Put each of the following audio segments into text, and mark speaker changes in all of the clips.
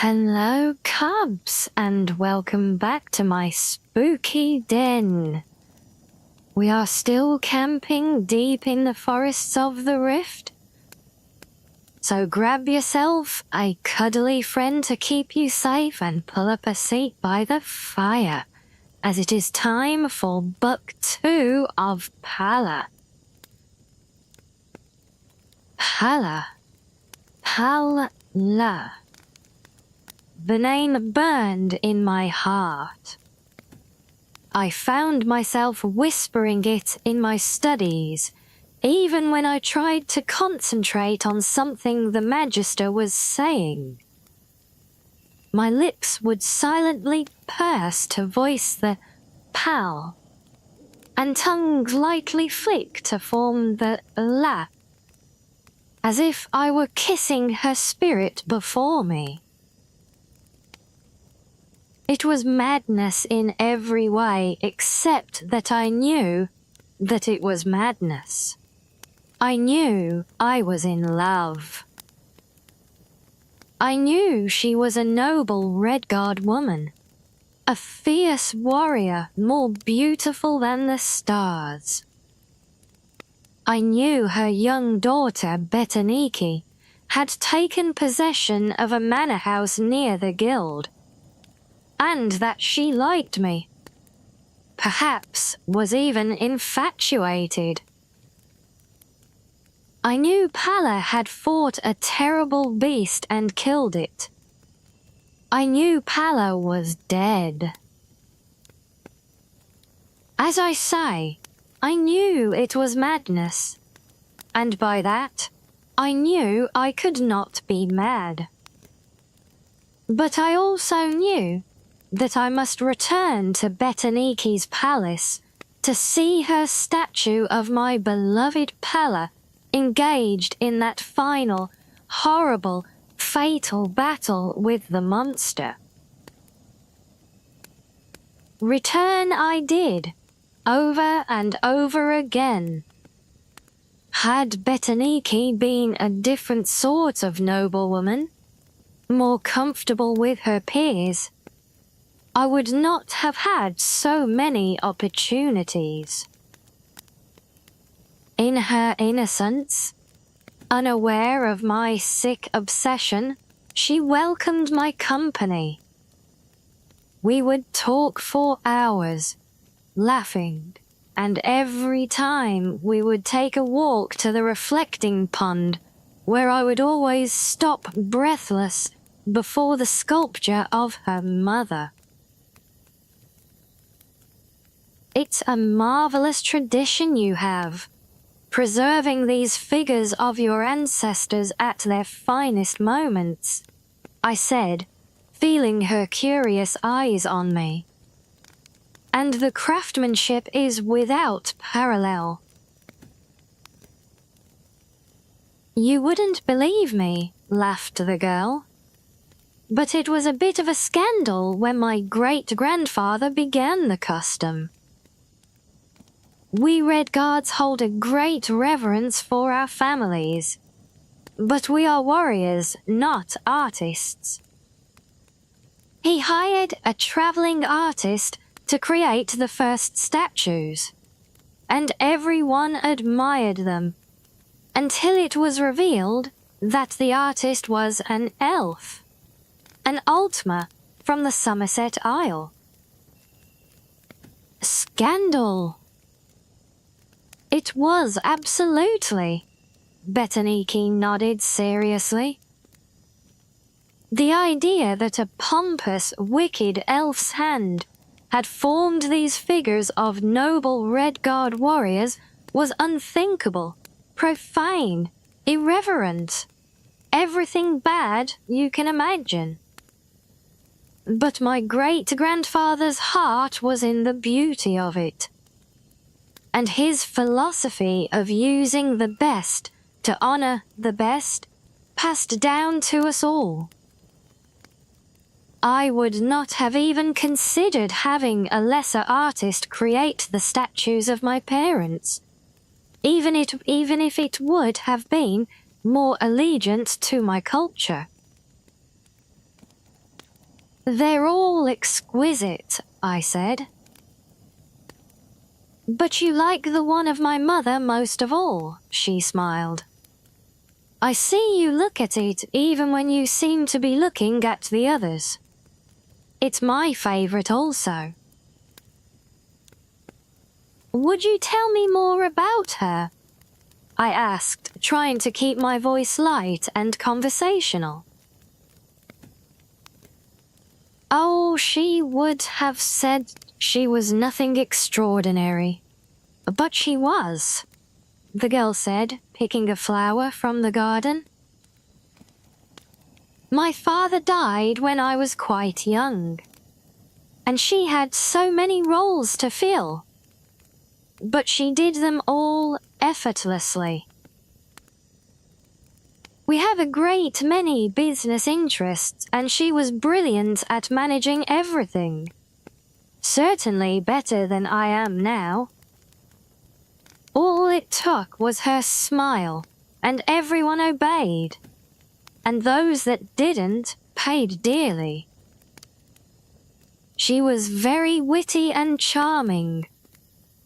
Speaker 1: Hello, cubs, and welcome back to my spooky den. We are still camping deep in the forests of the Rift. So grab yourself a cuddly friend to keep you safe and pull up a seat by the fire, as it is time for Book 2 of Palla. Palla. Palla. The name burned in my heart. I found myself whispering it in my studies, even when I tried to concentrate on something the Magister was saying. My lips would silently purse to voice the pal, and tongue lightly flick to form the la, as if I were kissing her spirit before me. It was madness in every way except that I knew that it was madness. I knew I was in love. I knew she was a noble Redguard woman, a fierce warrior more beautiful than the stars. I knew her young daughter, Betaniki, had taken possession of a manor house near the guild, and that she liked me, perhaps was even infatuated. I knew Palla had fought a terrible beast and killed it. I knew Palla was dead. As I say, I knew it was madness, and by that, I knew I could not be mad. But I also knew that I must return to Betaniki's palace to see her statue of my beloved Palla engaged in that final, horrible, fatal battle with the monster. Return I did, over and over again. Had Betaniki been a different sort of noblewoman, more comfortable with her peers, I would not have had so many opportunities. In her innocence, unaware of my sick obsession, she welcomed my company. We would talk for hours, laughing, and every time we would take a walk to the reflecting pond, where I would always stop breathless before the sculpture of her mother. It's a marvelous tradition you have, preserving these figures of your ancestors at their finest moments, I said, feeling her curious eyes on me. And the craftsmanship is without parallel. You wouldn't believe me, laughed the girl. But it was a bit of a scandal when my great-grandfather began the custom. We Redguards hold a great reverence for our families, but we are warriors, not artists. He hired a traveling artist to create the first statues, and everyone admired them, until it was revealed that the artist was an elf, an Altma from the Somerset Isle. Scandal! It was absolutely. Betaniki nodded seriously. The idea that a pompous, wicked elf's hand had formed these figures of noble Redguard warriors was unthinkable, profane, irreverent, everything bad you can imagine. But my great-grandfather's heart was in the beauty of it, and his philosophy of using the best to honor the best passed down to us all. I would not have even considered having a lesser artist create the statues of my parents, even if it would have been more allegiant to my culture. They're all exquisite, I said. But you like the one of my mother most of all, she smiled. I see you look at it even when you seem to be looking at the others. It's my favorite also. Would you tell me more about her? I asked, trying to keep my voice light and conversational. Oh, she would have said she was nothing extraordinary. But she was, the girl said, picking a flower from the garden. My father died when I was quite young, and she had so many roles to fill. But she did them all effortlessly. We have a great many business interests, and she was brilliant at managing everything. Certainly better than I am now. All it took was her smile, and everyone obeyed. And those that didn't paid dearly. She was very witty and charming,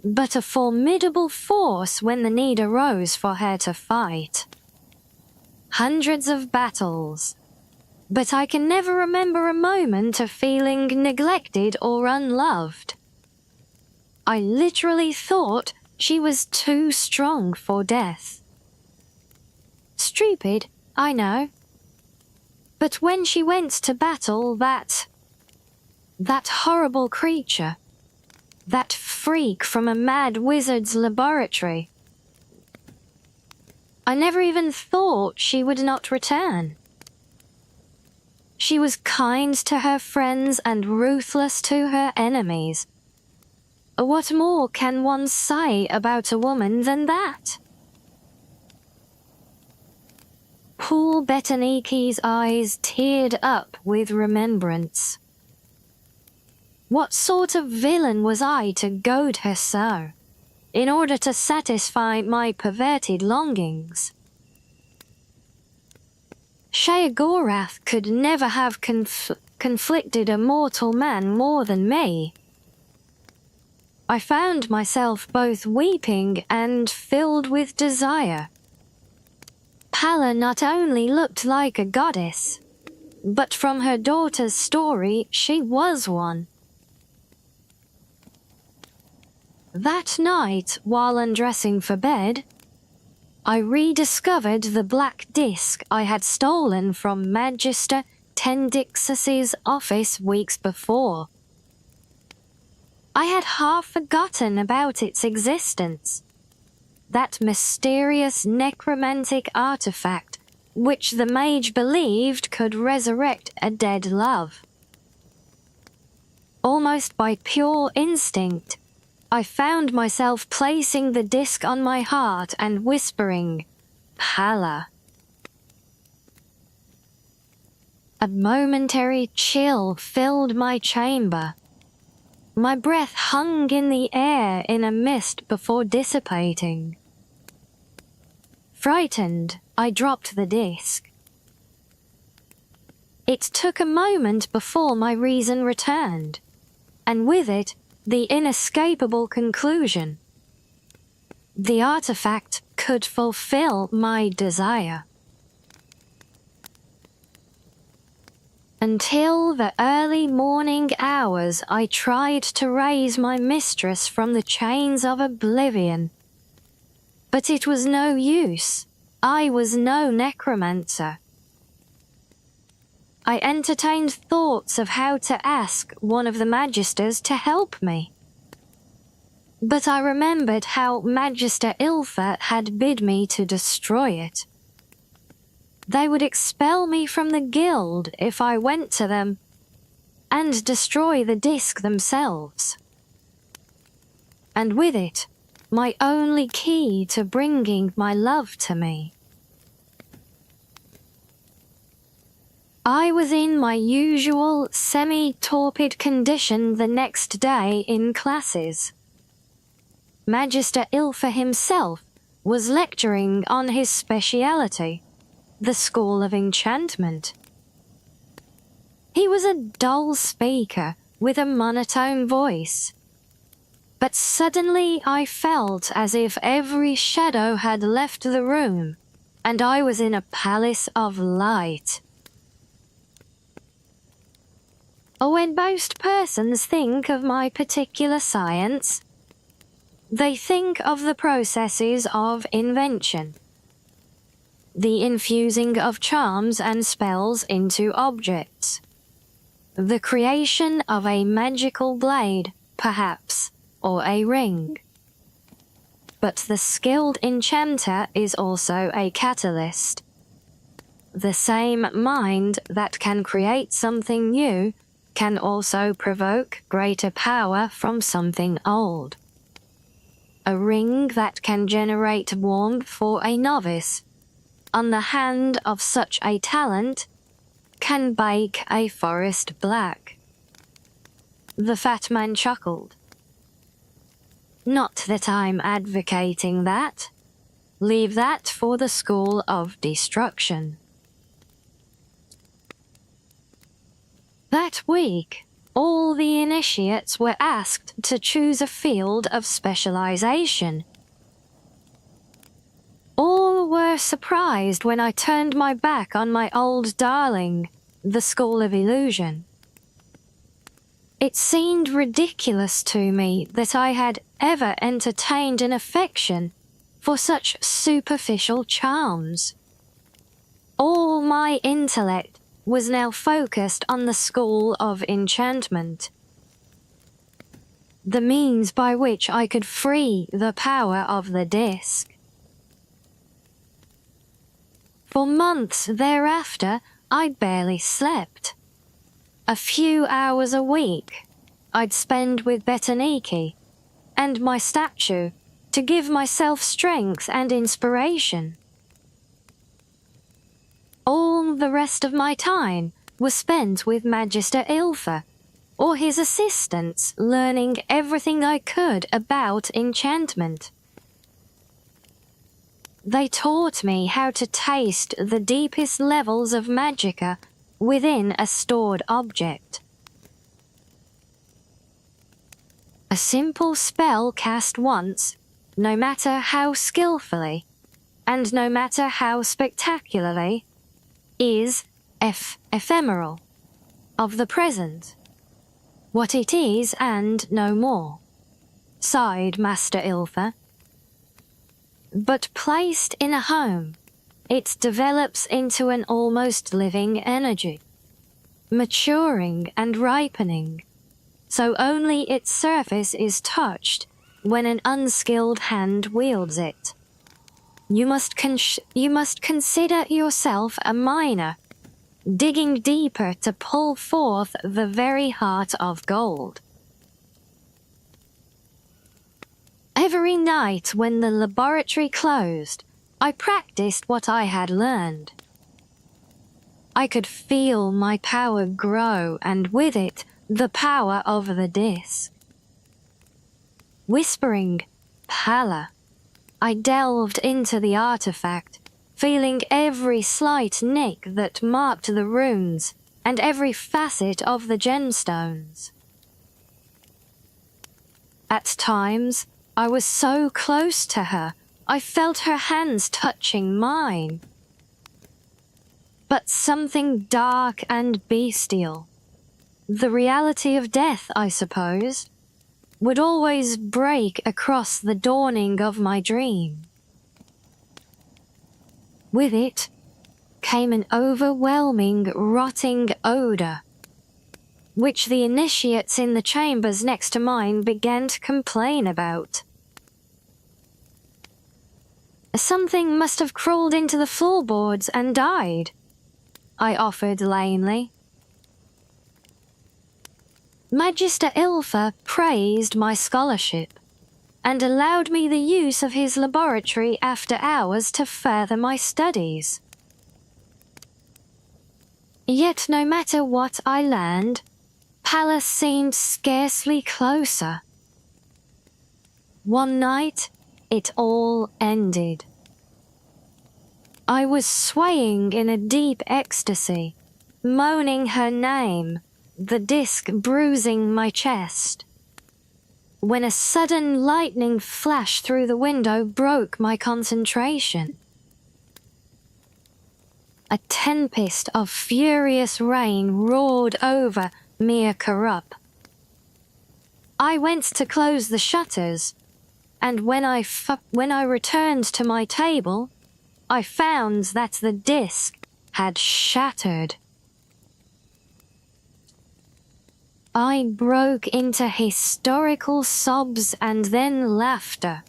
Speaker 1: but a formidable force when the need arose for her to fight. Hundreds of battles, but I can never remember a moment of feeling neglected or unloved. I literally thought she was too strong for death. Stupid, I know. But when she went to battle that horrible creature, that freak from a mad wizard's laboratory, I never even thought she would not return. She was kind to her friends and ruthless to her enemies. What more can one say about a woman than that? Poor Betaniki's eyes teared up with remembrance. What sort of villain was I to goad her so, in order to satisfy my perverted longings? Sheogorath could never have conflicted a mortal man more than me. I found myself both weeping and filled with desire. Palla not only looked like a goddess, but from her daughter's story she was one. That night, while undressing for bed, I rediscovered the black disc I had stolen from Magister Tendixus's office weeks before. I had half forgotten about its existence. That mysterious necromantic artifact which the mage believed could resurrect a dead love. Almost by pure instinct, I found myself placing the disc on my heart and whispering, "Palla." A momentary chill filled my chamber. My breath hung in the air in a mist before dissipating. Frightened, I dropped the disc. It took a moment before my reason returned, and with it, the inescapable conclusion. The artifact could fulfill my desire. Until the early morning hours, I tried to raise my mistress from the chains of oblivion. But it was no use. I was no necromancer. I entertained thoughts of how to ask one of the magisters to help me. But I remembered how Magister Ilfa had bid me to destroy it. They would expel me from the guild if I went to them and destroy the disc themselves. And with it, my only key to bringing my love to me. I was in my usual semi-torpid condition the next day in classes. Magister Ilfa himself was lecturing on his speciality, the School of Enchantment. He was a dull speaker with a monotone voice. But suddenly I felt as if every shadow had left the room, and I was in a palace of light. When most persons think of my particular science, they think of the processes of invention, the infusing of charms and spells into objects, the creation of a magical blade, perhaps, or a ring. But the skilled enchanter is also a catalyst. The same mind that can create something new can also provoke greater power from something old. A ring that can generate warmth for a novice, on the hand of such a talent, can bake a forest black. The fat man chuckled. Not that I'm advocating that. Leave that for the school of destruction. That week, all the initiates were asked to choose a field of specialization. All were surprised when I turned my back on my old darling, the School of Illusion. It seemed ridiculous to me that I had ever entertained an affection for such superficial charms. All my intellect was now focused on the School of Enchantment, the means by which I could free the power of the disc. For months thereafter, I barely slept. A few hours a week I'd spend with Betaniki and my statue to give myself strength and inspiration. All the rest of my time was spent with Magister Ilfa or his assistants, learning everything I could about enchantment. They taught me how to taste the deepest levels of magicka within a stored object. A simple spell cast once, no matter how skillfully, and no matter how spectacularly, is ephemeral, of the present, what it is and no more, sighed Master Ilfa. But placed in a home, it develops into an almost living energy, maturing and ripening, so only its surface is touched when an unskilled hand wields it. You must consider yourself a miner, digging deeper to pull forth the very heart of gold. Every night when the laboratory closed, I practiced what I had learned. I could feel my power grow, and with it, the power of the disc. Whispering, Palla, I delved into the artifact, feeling every slight nick that marked the runes and every facet of the gemstones. At times, I was so close to her, I felt her hands touching mine. But something dark and bestial, the reality of death, I suppose, would always break across the dawning of my dream. With it came an overwhelming, rotting odor, which the initiates in the chambers next to mine began to complain about. Something must have crawled into the floorboards and died, I offered lamely. Magister Ilfa praised my scholarship and allowed me the use of his laboratory after hours to further my studies. Yet no matter what I learned, Palla seemed scarcely closer. One night, it all ended. I was swaying in a deep ecstasy, moaning her name, the disc bruising my chest, when a sudden lightning flash through the window broke my concentration. A tempest of furious rain roared over Mere Corrupt. I went to close the shutters, and when I returned to my table, I found that the disc had shattered. I broke into hysterical sobs and then laughter.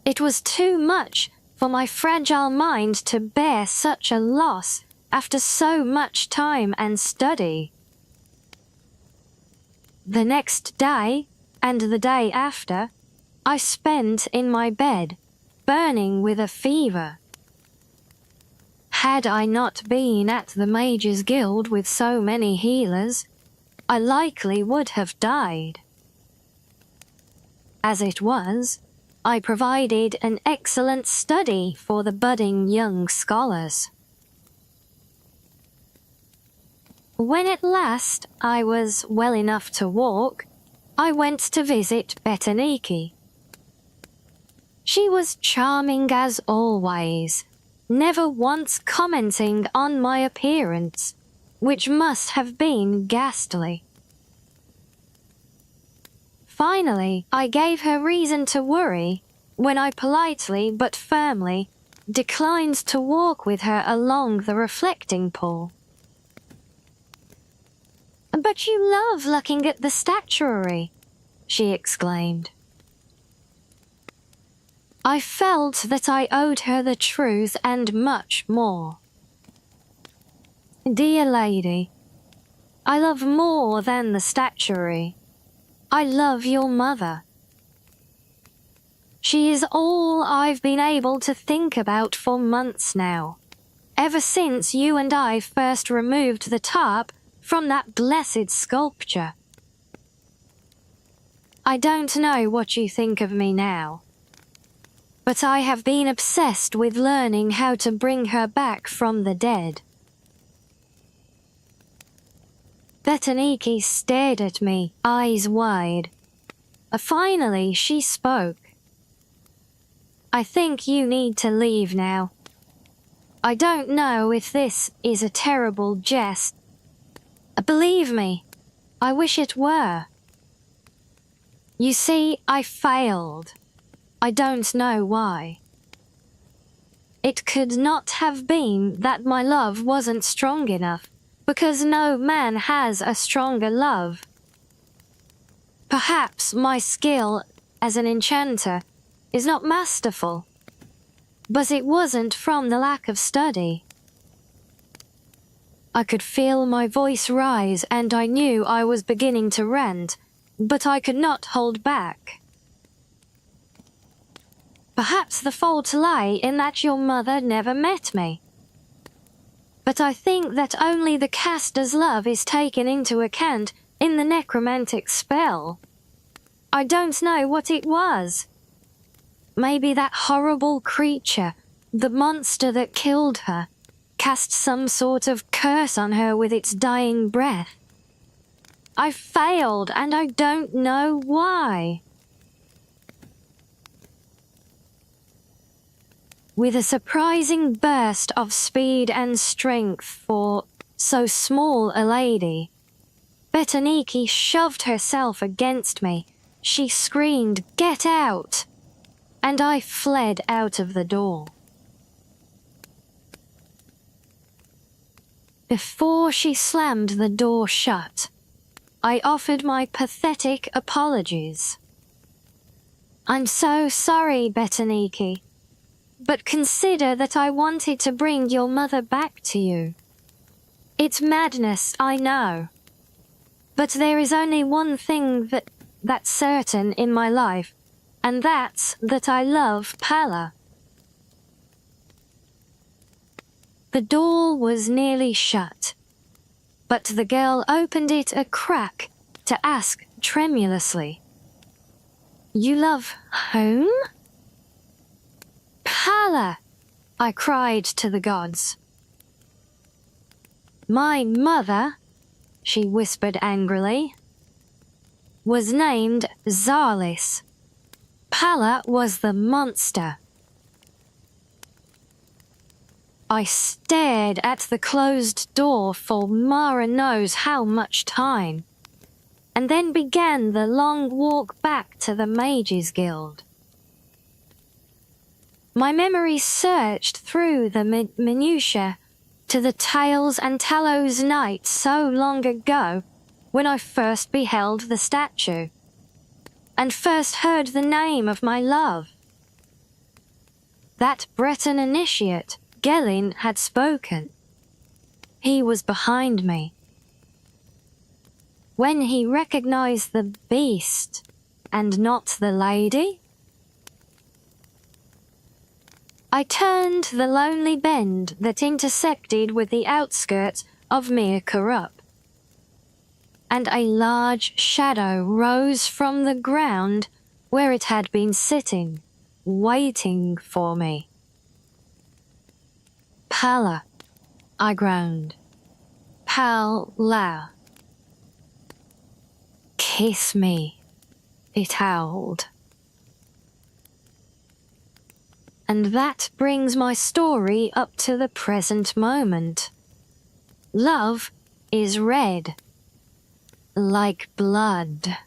Speaker 1: It was too much for my fragile mind to bear such a loss after so much time and study. The next day, and the day after, I spent in my bed, burning with a fever. Had I not been at the Mages' Guild with so many healers, I likely would have died. As it was, I provided an excellent study for the budding young scholars. When at last I was well enough to walk, I went to visit Betaniki. She was charming as always, never once commenting on my appearance, which must have been ghastly. Finally, I gave her reason to worry when I politely but firmly declined to walk with her along the reflecting pool. "But you love looking at the statuary," she exclaimed. I felt that I owed her the truth and much more. "Dear lady, I love more than the statuary. I love your mother. She is all I've been able to think about for months now, ever since you and I first removed the tarp from that blessed sculpture. I don't know what you think of me now, but I have been obsessed with learning how to bring her back from the dead." Betaniki stared at me, eyes wide. Finally, she spoke. "I think you need to leave now. I don't know if this is a terrible jest. Believe me, I wish it were. You see, I failed. I don't know why. It could not have been that my love wasn't strong enough, because no man has a stronger love. Perhaps my skill as an enchanter is not masterful, but it wasn't from the lack of study." I could feel my voice rise and I knew I was beginning to rant, but I could not hold back. "Perhaps the fault lay in that your mother never met me. But I think that only the caster's love is taken into account in the necromantic spell. I don't know what it was. Maybe that horrible creature, the monster that killed her, cast some sort of curse on her with its dying breath. I failed and I don't know why." With a surprising burst of speed and strength for so small a lady, Betaniki shoved herself against me. She screamed, "Get out!" and I fled out of the door. Before she slammed the door shut, I offered my pathetic apologies. "I'm so sorry, Betaniki, but consider that I wanted to bring your mother back to you. It's madness, I know, but there is only one thing that's certain in my life, and that's that I love Palla." The door was nearly shut, but the girl opened it a crack to ask tremulously, "You love whom?" "Palla," I cried to the gods. My mother, she whispered angrily, was named Zalis. Palla was the monster. I stared at the closed door for Mara knows how much time, and then began the long walk back to the Mages Guild. My memory searched through the minutiae to the tales and Talos night so long ago when I first beheld the statue and first heard the name of my love. That Breton initiate, Gelin, had spoken. He was behind me. When he recognized the beast and not the lady, I turned the lonely bend that intersected with the outskirts of Mere Corrupt, and a large shadow rose from the ground where it had been sitting, waiting for me. Palla, I groaned. Palla. Kiss me, it howled. And that brings my story up to the present moment. Love is red, like blood.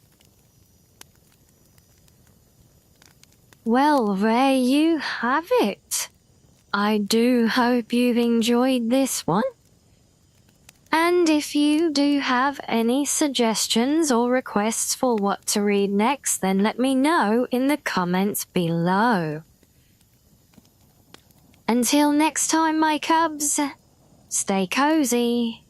Speaker 1: Well, there you have it. I do hope you've enjoyed this one. And if you do have any suggestions or requests for what to read next, then let me know in the comments below. Until next time, my cubs, stay cozy.